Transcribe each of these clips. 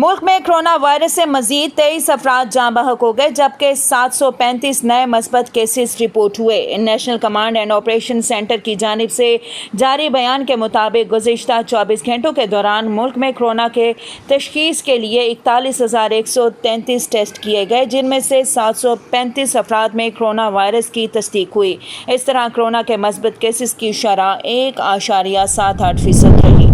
ملک میں corona virus سے مزید 23 افراد جاں بحق ہو گئے جبکہ 735 نئے مثبت کیسز رپورٹ ہوئے۔ National command and operation centre کی جانب سے جاری بیان کے مطابق گزشتہ 24 گھنٹوں کے دوران ملک میں کورونا کے تشخیص کے لیے 41,133 ٹیسٹ کیے گئے جن میں سے 735 افراد میں کورونا وائرس کی تصدیق ہوئی۔ اس طرح کورونا کے مثبت کیسز کی شرح 1.78% رہی۔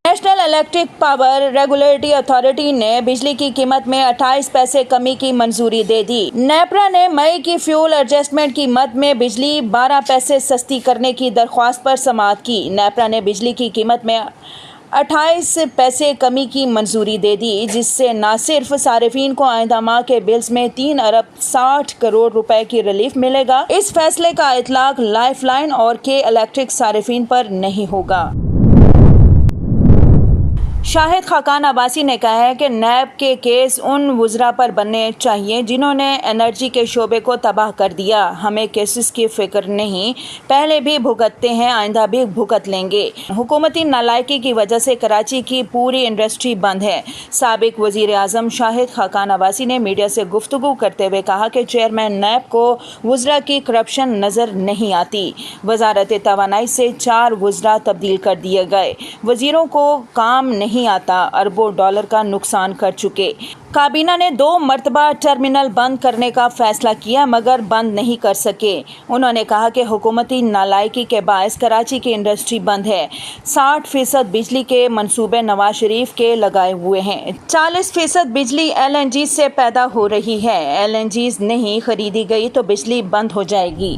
National electric power regulatory authority نے بجلی کی قیمت میں 28 پیسے کمی کی منظوری دے دی۔ نیپرا نے مئی کی فیول ایڈجسٹمنٹ قیمت میں بجلی 12 پیسے سستی کرنے کی درخواست پر سماعت کی۔ نیپرا نے بجلی کی قیمت میں 28 پیسے کمی کی منظوری دے دی جس سے نہ صرف صارفین کو آئندہ ماہ کے بلز میں 3 ارب 60 کروڑ روپے کی ریلیف ملے گا۔ اس فیصلے کا اطلاق لائف لائن اور کے الیکٹرک صارفین پر نہیں ہوگا۔ شاہد خاقان عباسی نے کہا ہے کہ نیب کے کیس ان وزراء پر بننے چاہیے جنہوں نے انرجی کے شعبے کو تباہ کر دیا۔ ہمیں کیسز کی فکر نہیں، پہلے بھی بھگتتے ہیں، آئندہ بھی بھگت لیں گے۔ حکومتی نالائکی کی وجہ سے کراچی کی پوری انڈسٹری بند ہے۔ سابق وزیر اعظم شاہد خاقان عباسی نے میڈیا سے گفتگو کرتے ہوئے کہا کہ چیئرمین نیب کو وزراء کی کرپشن نظر نہیں آتی۔ وزارت توانائی سے 4 وزراء تبدیل کر دیے گئے۔ وزیروں کو کام نہیں آتا، اربوں ڈالر کا نقصان کر چکے۔ کابینہ نے 2 مرتبہ ٹرمینل بند کرنے کا فیصلہ کیا مگر بند نہیں کر سکے۔ انہوں نے کہا کہ حکومتی نالائکی کے باعث کراچی کی انڈسٹری بند ہے۔ 60% بجلی کے منصوبے نواز شریف کے لگائے ہوئے ہیں۔ 40% بجلی LNG سے پیدا ہو رہی ہے۔ LNGs نہیں خریدی گئی تو بجلی بند ہو جائے گی۔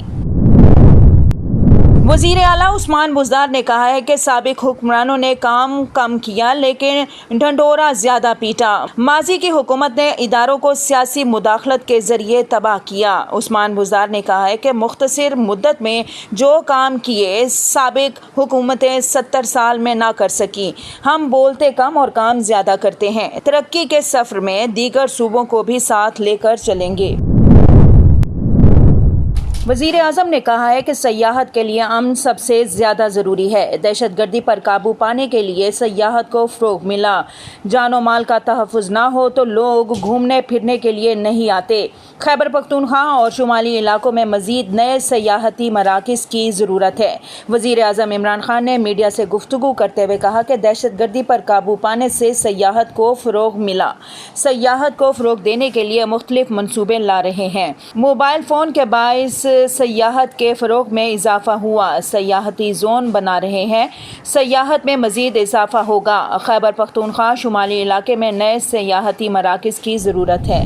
وزیر اعلیٰ عثمان بزدار نے کہا ہے کہ سابق حکمرانوں نے کام کم کیا لیکن ڈھنڈورا زیادہ پیٹا۔ ماضی کی حکومت نے اداروں کو سیاسی مداخلت کے ذریعے تباہ کیا۔ عثمان بزدار نے کہا ہے کہ مختصر مدت میں جو کام کیے سابق حکومتیں 70 سال میں نہ کر سکیں۔ ہم بولتے کم اور کام زیادہ کرتے ہیں۔ ترقی کے سفر میں دیگر صوبوں کو بھی ساتھ لے کر چلیں گے۔ وزیر اعظم نے کہا ہے کہ سیاحت کے لیے امن سب سے زیادہ ضروری ہے۔ دہشت گردی پر قابو پانے کے لیے سیاحت کو فروغ ملا۔ جان و مال کا تحفظ نہ ہو تو لوگ گھومنے پھرنے کے لیے نہیں آتے۔ خیبر پختونخوا اور شمالی علاقوں میں مزید نئے سیاحتی مراکز کی ضرورت ہے۔ وزیر اعظم عمران خان نے میڈیا سے گفتگو کرتے ہوئے کہا کہ دہشت گردی پر قابو پانے سے سیاحت کو فروغ ملا۔ سیاحت کو فروغ دینے کے لیے مختلف منصوبے لا رہے ہیں۔ موبائل فون کے باعث سیاحت کے فروغ میں اضافہ ہوا۔ سیاحتی زون بنا رہے ہیں۔ سیاحت میں مزید اضافہ ہوگا۔ خیبر پختونخوا شمالی علاقے میں نئے سیاحتی مراکز کی ضرورت ہے۔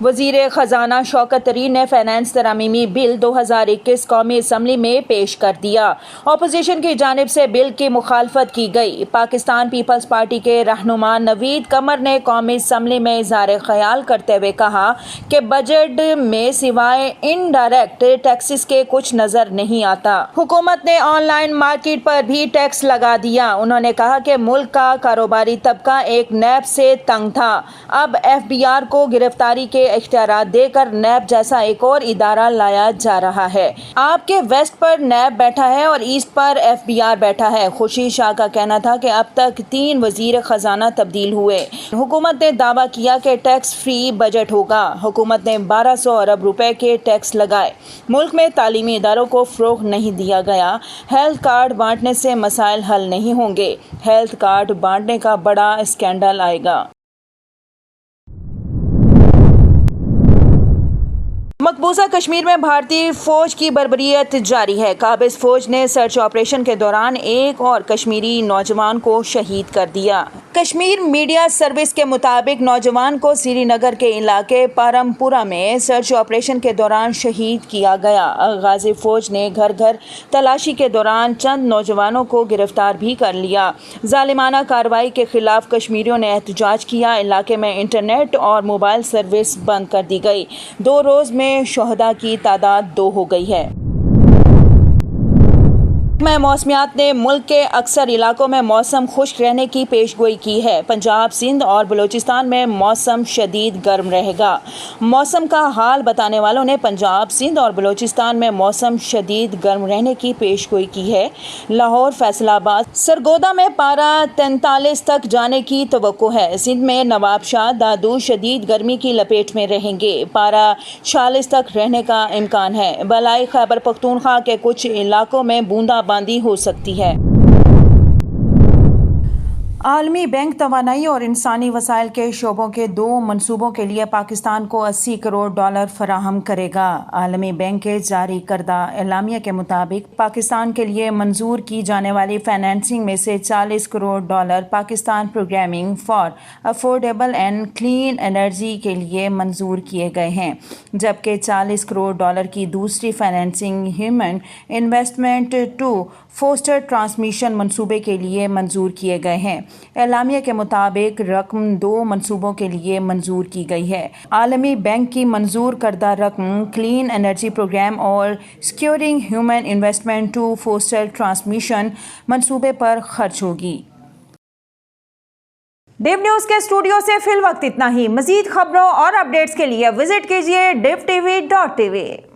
وزیر خزانہ شوکت طرین نے فائنانس ترمیمی بل 2021 قومی اسمبلی میں پیش کر دیا۔ اپوزیشن کی جانب سے بل کی مخالفت کی گئی۔ پاکستان پیپلز پارٹی کے رہنما نوید قمر نے قومی اسمبلی میں اظہار خیال کرتے ہوئے کہا کہ بجٹ میں سوائے انڈائریکٹ ٹیکسز کے کچھ نظر نہیں آتا۔ حکومت نے آن لائن مارکیٹ پر بھی ٹیکس لگا دیا۔ انہوں نے کہا کہ ملک کا کاروباری طبقہ ایک نیب سے تنگ تھا۔ اب FBR کو گرفتاری کے اختیارات دے کر نیب جیسا ایک اور ادارہ لایا جا رہا ہے۔ آپ کے ویسٹ پر نیب بیٹھا ہے اور ایسٹ پر FBR بیٹھا ہے۔ خورشید شاہ کا کہنا تھا کہ اب تک 3 وزیر خزانہ تبدیل ہوئے۔ حکومت نے دعویٰ کیا کہ ٹیکس فری بجٹ ہوگا۔ حکومت نے 1200 ارب روپے کے ٹیکس لگائے۔ ملک میں تعلیمی اداروں کو فروغ نہیں دیا گیا۔ ہیلتھ کارڈ بانٹنے سے مسائل حل نہیں ہوں گے۔ ہیلتھ کارڈ بانٹنے کا بڑا اسکینڈل آئے گا۔ مقبوضہ کشمیر میں بھارتی فوج کی بربریت جاری ہے۔ قابض فوج نے سرچ آپریشن کے دوران ایک اور کشمیری نوجوان کو شہید کر دیا۔ کشمیر میڈیا سروس کے مطابق نوجوان کو سری نگر کے علاقے پارمپورہ میں سرچ آپریشن کے دوران شہید کیا گیا۔ غازی فوج نے گھر گھر تلاشی کے دوران چند نوجوانوں کو گرفتار بھی کر لیا۔ ظالمانہ کارروائی کے خلاف کشمیریوں نے احتجاج کیا۔ علاقے میں انٹرنیٹ اور موبائل سروس بند کر دی گئی۔ 2 روز میں شہداء کی تعداد 2 ہو گئی ہے۔ موسمیات نے ملک کے اکثر علاقوں میں موسم خشک رہنے کی پیشگوئی کی ہے۔ پنجاب، سندھ اور بلوچستان میں موسم شدید گرم رہے گا۔ موسم کا حال بتانے والوں نے پنجاب، سندھ اور بلوچستان میں موسم شدید گرم رہنے کی پیشگوئی کی ہے۔ لاہور، فیصل آباد، سرگودا میں پارہ 43 تک جانے کی توقع ہے۔ سندھ میں نواب شاہ، دادو شدید گرمی کی لپیٹ میں رہیں گے۔ پارہ 46 تک رہنے کا امکان ہے۔ بالائی خیبر پختونخوا کے کچھ علاقوں میں بوندا باندی ہو سکتی ہے۔ عالمی بینک توانائی اور انسانی وسائل کے شعبوں کے 2 منصوبوں کے لیے پاکستان کو $80 کروڑ فراہم کرے گا۔ عالمی بینک کے جاری کردہ اعلامیہ کے مطابق پاکستان کے لیے منظور کی جانے والی فائنانسنگ میں سے $40 crore Pakistan programming for affordable and clean energy کے لیے منظور کیے گئے ہیں، جبکہ $40 کروڑ کی دوسری financing human investment to foster transmission منصوبے کے لیے منظور کیے گئے ہیں۔ اعلامیہ کے مطابق رقم 2 منصوبوں کے لیے منظور کی گئی ہے۔ عالمی بینک کی منظور کردہ رقم کلین انرجی پروگرام اور securing human investment to foster transmission منصوبے پر خرچ ہوگی۔ ڈیو نیوز کے اسٹوڈیو سے فی الوقت اتنا ہی۔ مزید خبروں اور اپڈیٹس کے لیے وزٹ کیجیے divtv.tv۔